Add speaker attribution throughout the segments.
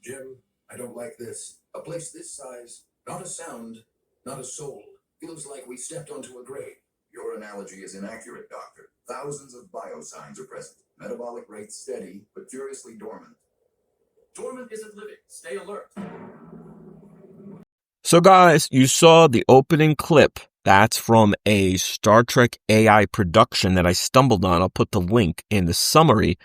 Speaker 1: Jim, I don't like this. A place this size, not a sound, not a soul. Feels like we stepped onto a grave. Your analogy is inaccurate, Doctor. Thousands of biosigns are present. Metabolic rates steady, but curiously dormant. Dormant isn't living. Stay alert.
Speaker 2: So guys, you saw the opening clip. That's from a Star Trek AI production that I stumbled on. I'll put the link in the summary.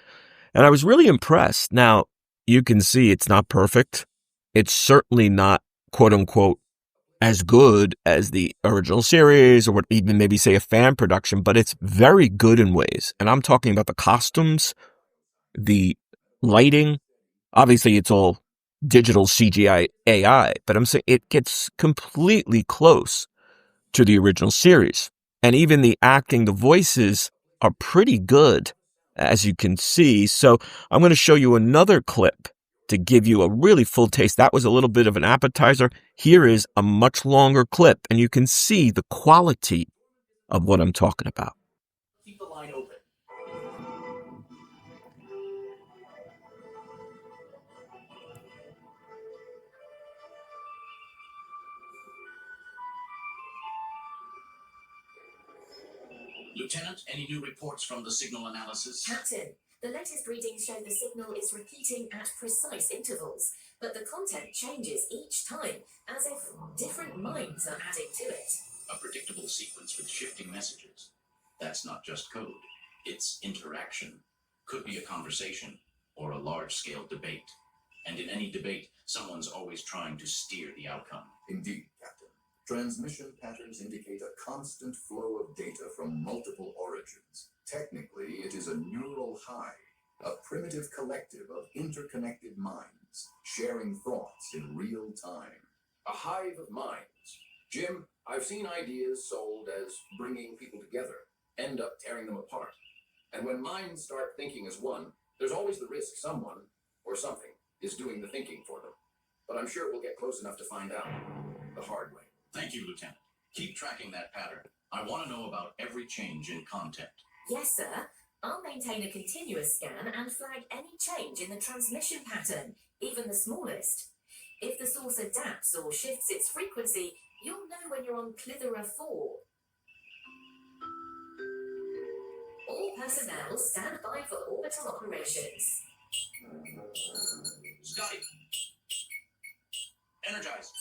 Speaker 2: And I was really impressed. Now, you can see it's not perfect. It's certainly not, quote unquote, as good as the original series or what even maybe say a fan production, but it's very good in ways. And I'm talking about the costumes, the lighting. Obviously, it's all digital CGI AI, but I'm saying it gets completely close to the original series. And even the acting, the voices are pretty good, as you can see. So I'm going to show you another clip to give you a really full taste. That was a little bit of an appetizer. Here is a much longer clip, and you can see the quality of what I'm talking about.
Speaker 1: Keep the line open. Lieutenant, any new reports from the signal analysis?
Speaker 3: Captain, the latest readings show the signal is repeating at precise intervals, but the content changes each time, as if different minds are adding to it.
Speaker 1: A predictable sequence with shifting messages. That's not just code. It's interaction. Could be a conversation or a large-scale debate. And in any debate, someone's always trying to steer the outcome. Indeed, Captain. Transmission patterns indicate a constant flow of data from multiple origins. Technically, it is a neural hive, a primitive collective of interconnected minds, sharing thoughts in real time. A hive of minds. Jim, I've seen ideas sold as bringing people together, end up tearing them apart. And when minds start thinking as one, there's always the risk someone, or something, is doing the thinking for them. But I'm sure we'll get close enough to find out the hard way. Thank you, Lieutenant. Keep tracking that pattern. I want to know about every change in content.
Speaker 3: Yes, sir. I'll maintain a continuous scan and flag any change in the transmission pattern, even the smallest. If the source adapts or shifts its frequency, you'll know when you're on Clitheroe 4. All personnel stand by for orbital operations.
Speaker 1: Scotty! Energize!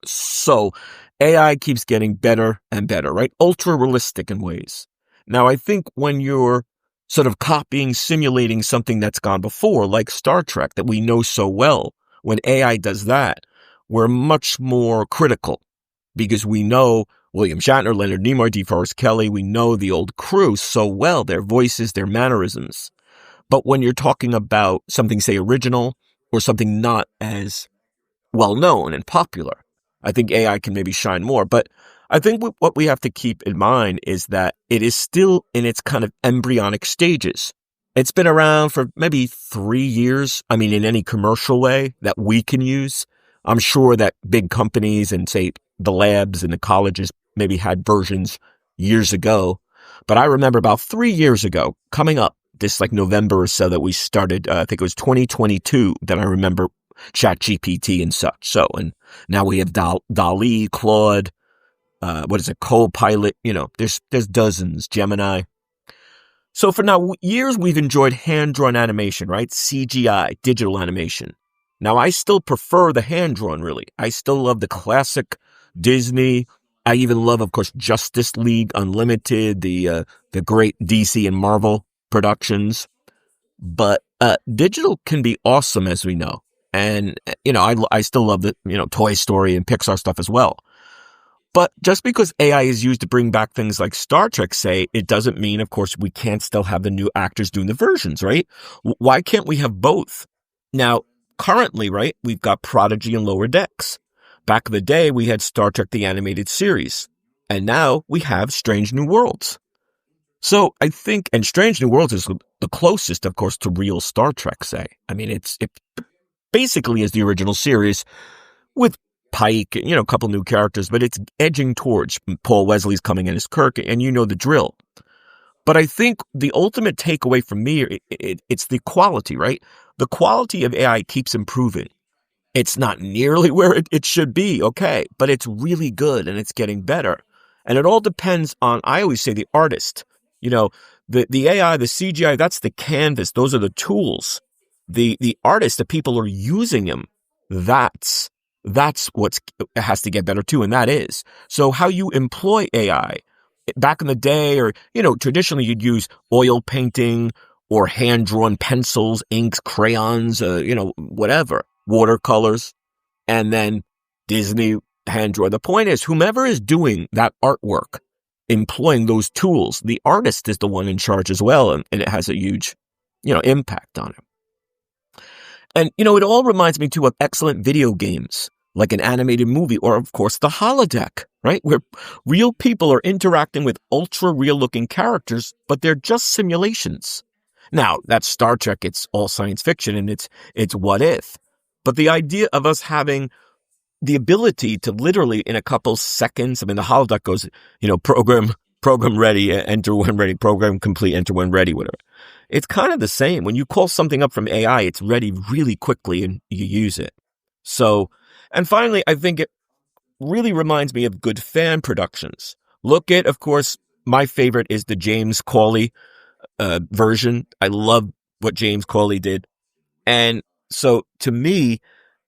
Speaker 2: So AI keeps getting better and better, right? Ultra realistic in ways. Now, I think when you're sort of copying, simulating something that's gone before, like Star Trek that we know so well, when AI does that, we're much more critical because we know William Shatner, Leonard Nimoy, DeForest Kelley, we know the old crew so well, their voices, their mannerisms. But when you're talking about something, say, original or something not as well known and popular, I think AI can maybe shine more. But I think what we have to keep in mind is that it is still in its kind of embryonic stages. It's been around for maybe 3 years. I mean, in any commercial way that we can use. I'm sure that big companies and, say, the labs and the colleges maybe had versions years ago. But I remember about 3 years ago, coming up, this like November or so that we started, I think it was 2022 that I remember ChatGPT and such. So, and now we have DALL-E, Claude, Copilot, there's dozens, Gemini. So for now, years we've enjoyed hand-drawn animation, right? CGI, digital animation. Now I still prefer the hand-drawn, really. I still love the classic Disney. I even love, of course, Justice League Unlimited, the great DC and Marvel productions. But digital can be awesome, as we know. And, I still love the, Toy Story and Pixar stuff as well. But just because AI is used to bring back things like Star Trek, say, it doesn't mean, of course, we can't still have the new actors doing the versions, right? Why can't we have both? Now, currently, right, we've got Prodigy and Lower Decks. Back in the day, we had Star Trek the Animated Series. And now we have Strange New Worlds. So I think, and Strange New Worlds is the closest, of course, to real Star Trek, say. I mean, it basically is the original series with Pike, a couple new characters, but it's edging towards Paul Wesley's coming in as Kirk, and you know the drill. But I think the ultimate takeaway from me, it's the quality, right? The quality of AI keeps improving. It's not nearly where it should be, okay, but it's really good and it's getting better. And it all depends on, I always say, the artist. The AI, the CGI, that's the canvas. Those are the tools. The artist, the people who are using them, that's what has to get better too, and that is. So how you employ AI, back in the day, or, traditionally you'd use oil painting or hand-drawn pencils, inks, crayons, whatever, watercolors, and then Disney hand-drawn. The point is, whomever is doing that artwork, employing those tools, the artist is the one in charge as well, and it has a huge, impact on him. And, it all reminds me too of excellent video games, like an animated movie, or of course the holodeck, right? Where real people are interacting with ultra real looking characters, but they're just simulations. Now, that's Star Trek, it's all science fiction, and it's what if. But the idea of us having the ability to literally in a couple seconds, the holodeck goes, program ready, enter when ready, program complete, enter when ready, whatever. It's kind of the same. When you call something up from AI, it's ready really quickly and you use it. So, and finally, I think it really reminds me of good fan productions. Look at, of course, my favorite is the James Cawley version. I love what James Cawley did. And so to me,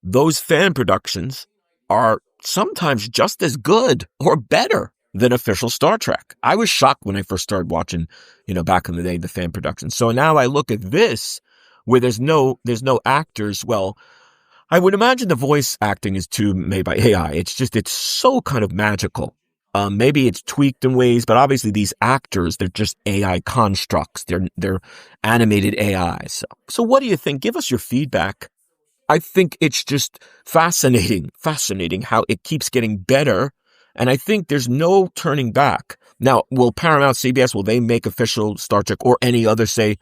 Speaker 2: those fan productions are sometimes just as good or better than official Star Trek. I was shocked when I first started watching, back in the day, the fan productions. So now I look at this where there's no actors. Well, I would imagine the voice acting is too made by AI. It's so kind of magical. Maybe it's tweaked in ways, but obviously these actors, they're just AI constructs. They're animated AI. So what do you think? Give us your feedback. I think it's just fascinating how it keeps getting better. And I think there's no turning back. Now, will Paramount, CBS, will they make official Star Trek or any other, say,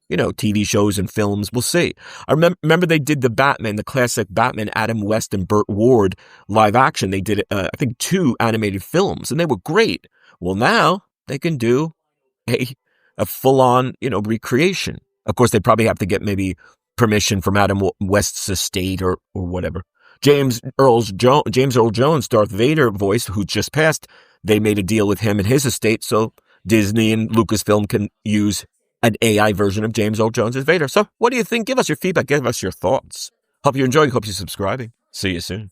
Speaker 2: TV shows and films? We'll see. I remember they did the Batman, the classic Batman, Adam West and Burt Ward live action. They did, I think, 2 animated films, and they were great. Well, now they can do a full-on, recreation. Of course, they probably have to get maybe permission from Adam West's estate or whatever. James Earl Jones, Darth Vader voice, who just passed, they made a deal with him and his estate, so Disney and Lucasfilm can use an AI version of James Earl Jones as Vader. So what do you think? Give us your feedback. Give us your thoughts. Hope you enjoy. Hope you're subscribing. See you soon.